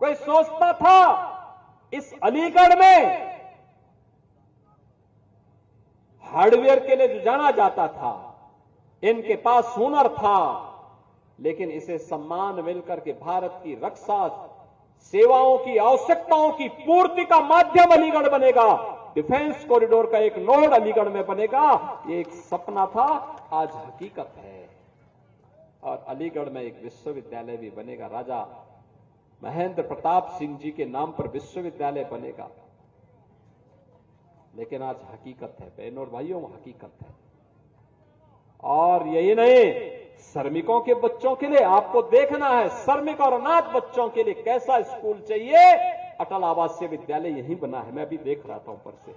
कोई सोचता था इस अलीगढ़ में हार्डवेयर के लिए जो जाना जाता था, इनके पास हुनर था, लेकिन इसे सम्मान मिलकर के भारत की रक्षा सेवाओं की आवश्यकताओं की पूर्ति का माध्यम अलीगढ़ बनेगा, डिफेंस कॉरिडोर का एक नोड अलीगढ़ में बनेगा, ये एक सपना था, आज हकीकत है। और अलीगढ़ में एक विश्वविद्यालय भी बनेगा, राजा महेंद्र प्रताप सिंह जी के नाम पर विश्वविद्यालय बनेगा। लेकिन आज हकीकत है बहनों और भाइयों, हकीकत है। और यही नहीं, श्रमिकों के बच्चों के लिए आपको देखना है, श्रमिक और अनाथ बच्चों के लिए कैसा स्कूल चाहिए। अटल आवासीय विद्यालय यही बना है, मैं अभी देख रहा था ऊपर से,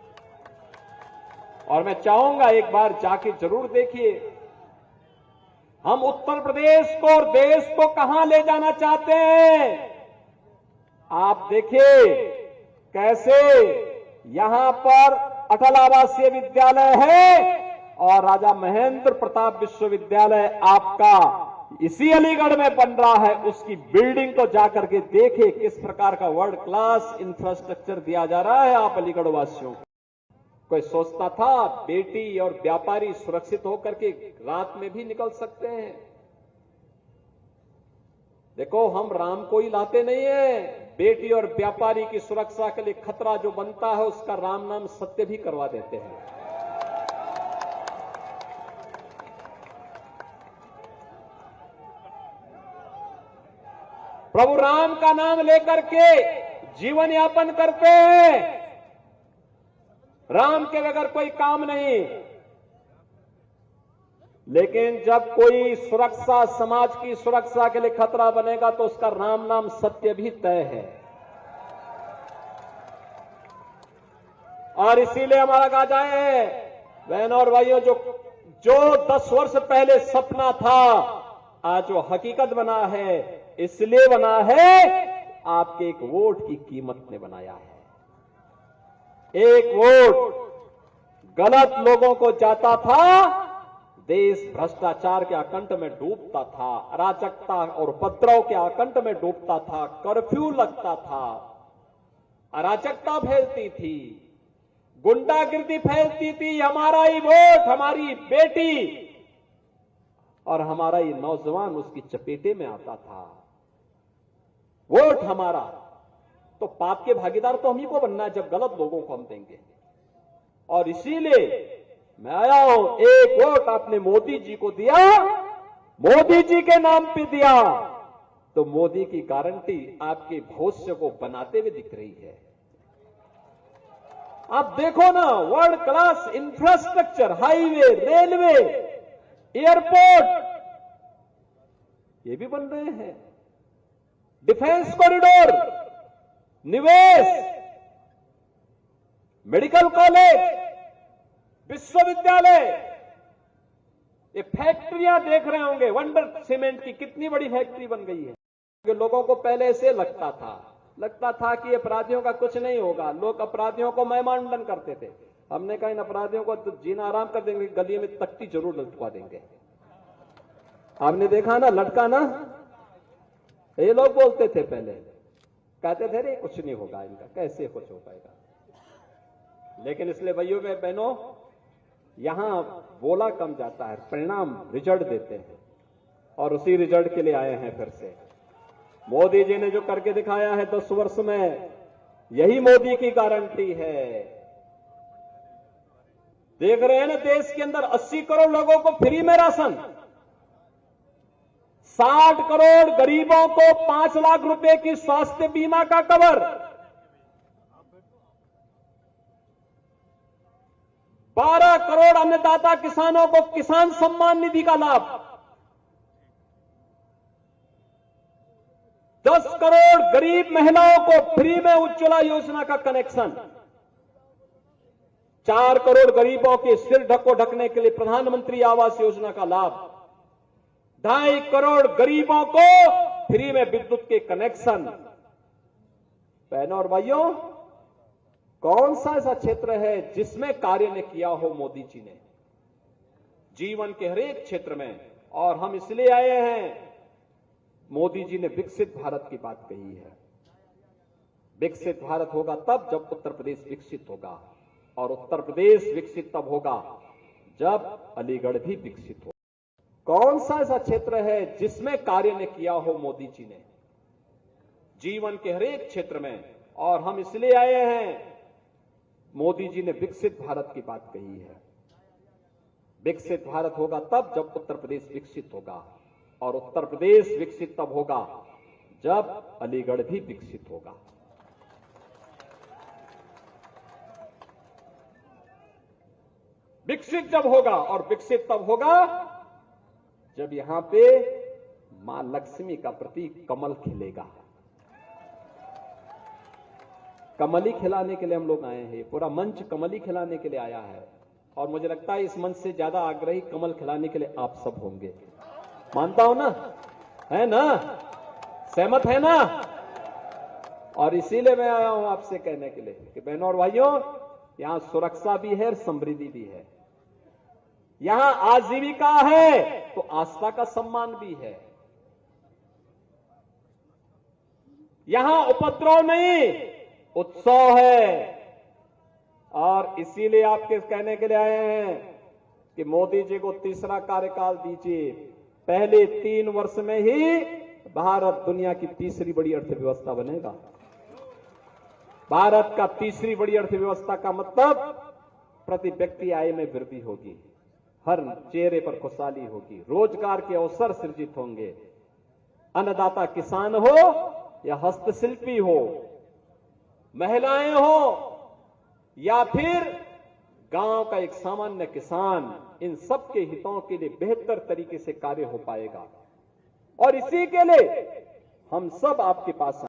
और मैं चाहूंगा एक बार जाके जरूर देखिए। हम उत्तर प्रदेश को और देश को कहां ले जाना चाहते हैं, आप देखिए कैसे यहां पर अटल आवासीय विद्यालय है और राजा महेंद्र प्रताप विश्वविद्यालय आपका इसी अलीगढ़ में बन रहा है। उसकी बिल्डिंग को जाकर के देखे किस प्रकार का वर्ल्ड क्लास इंफ्रास्ट्रक्चर दिया जा रहा है आप अलीगढ़ वासियों को। कोई सोचता था बेटी और व्यापारी सुरक्षित होकर के रात में भी निकल सकते हैं। देखो, हम राम को ही लाते नहीं है, बेटी और व्यापारी की सुरक्षा के लिए खतरा जो बनता है उसका राम नाम सत्य भी करवा देते हैं। प्रभु राम का नाम लेकर के जीवन यापन करते हैं, राम के बगैर कोई काम नहीं। लेकिन जब कोई सुरक्षा, समाज की सुरक्षा के लिए खतरा बनेगा तो उसका राम नाम सत्य भी तय है। और इसीलिए हमारा कहा जाए बहनों और भाइयों, जो 10 वर्ष पहले सपना था आज वो हकीकत बना है। इसलिए बना है आपके एक वोट की कीमत ने बनाया है। एक वोट गलत लोगों को जाता था, देश भ्रष्टाचार के आकंठ में डूबता था, अराजकता और उपद्रव के आकंठ में डूबता था, कर्फ्यू लगता था, अराजकता फैलती थी, गुंडागिर्दी फैलती थी। हमारा ही वोट, हमारी बेटी और हमारा ही नौजवान उसकी चपेटे में आता था। वोट हमारा, तो पाप के भागीदार तो हम ही को बनना है जब गलत लोगों को हम देंगे। और इसीलिए मैं आया हूं, एक वोट आपने मोदी जी को दिया, मोदी जी के नाम पे दिया, तो मोदी की गारंटी आपके भविष्य को बनाते हुए दिख रही है। आप देखो ना, world class infrastructure, highway, railway, airport ये भी बन रहे हैं, डिफेंस कॉरिडोर, निवेश, मेडिकल कॉलेज, विश्वविद्यालय, ये फैक्ट्रियां देख रहे होंगे। वंडर सीमेंट की कितनी बड़ी फैक्ट्री बन गई है। लोगों को पहले से लगता था कि अपराधियों का कुछ नहीं होगा, लोग अपराधियों को मेहमानडन करते थे। हमने कहा इन अपराधियों को तो जीना आराम कर देंगे, गली में तख्ती जरूर लटका देंगे। आपने देखा ना, लटका ना, ये लोग बोलते थे पहले, कहते थे रे कुछ नहीं होगा इनका, कैसे कुछ हो पाएगा। लेकिन इसलिए भाइयों में बहनों, यहां बोला कम जाता है, परिणाम रिजल्ट देते हैं, और उसी रिजल्ट के लिए आए हैं फिर से। मोदी जी ने जो करके दिखाया है 10 वर्ष में, यही मोदी की गारंटी है। देख रहे हैं ना, देश के अंदर 80 करोड़ लोगों को फ्री में राशन, 60 करोड़ गरीबों को 5 लाख रुपए की स्वास्थ्य बीमा का कवर, 12 करोड़ अन्नदाता किसानों को किसान सम्मान निधि का लाभ, 10 करोड़ गरीब महिलाओं को फ्री में उज्ज्वला योजना का कनेक्शन, 4 करोड़ गरीबों के सिर ढकने के लिए प्रधानमंत्री आवास योजना का लाभ, 2.5 करोड़ गरीबों को फ्री में विद्युत के कनेक्शन। बहनों और भाइयों, कौन सा ऐसा क्षेत्र है जिसमें कार्य ने किया हो मोदी जी ने जीवन के हर एक क्षेत्र में। और हम इसलिए आए हैं, मोदी जी ने विकसित भारत की बात कही है। विकसित भारत होगा तब जब उत्तर प्रदेश विकसित होगा, और उत्तर प्रदेश विकसित तब होगा जब अलीगढ़ भी विकसित हो। कौन सा ऐसा क्षेत्र है जिसमें कार्य ने किया हो मोदी जी ने जीवन के हर एक क्षेत्र में? और हम इसलिए आए हैं, मोदी जी ने विकसित भारत की बात कही है। विकसित भारत होगा तब जब उत्तर प्रदेश विकसित होगा, और उत्तर प्रदेश विकसित तब होगा जब अलीगढ़ भी विकसित होगा। विकसित जब होगा, और विकसित तब होगा जब यहां पे मां लक्ष्मी का प्रतीक कमल खिलेगा। कमली खिलाने के लिए हम लोग आए हैं, पूरा मंच कमली खिलाने के लिए आया है, और मुझे लगता है इस मंच से ज्यादा आग्रही कमल खिलाने के लिए आप सब होंगे। मानता हूं ना, है ना, सहमत है ना? और इसीलिए मैं आया हूं आपसे कहने के लिए कि बहनों और भाइयों, यहां सुरक्षा भी है और समृद्धि भी है, यहां आजीविका है तो आस्था का सम्मान भी है, यहां उपद्रव नहीं उत्सव है। और इसीलिए आपके कहने के लिए आए हैं कि मोदी जी को तीसरा कार्यकाल दीजिए। पहले 3 वर्ष में ही भारत दुनिया की तीसरी बड़ी अर्थव्यवस्था बनेगा। भारत का तीसरी बड़ी अर्थव्यवस्था का मतलब प्रति व्यक्ति आय में वृद्धि होगी, हर चेहरे पर खुशहाली होगी, रोजगार के अवसर सृजित होंगे। अन्नदाता किसान हो या हस्तशिल्पी हो, महिलाएं हो या फिर गांव का एक सामान्य किसान, इन सब के हितों के लिए बेहतर तरीके से कार्य हो पाएगा। और इसी के लिए हम सब आपके पास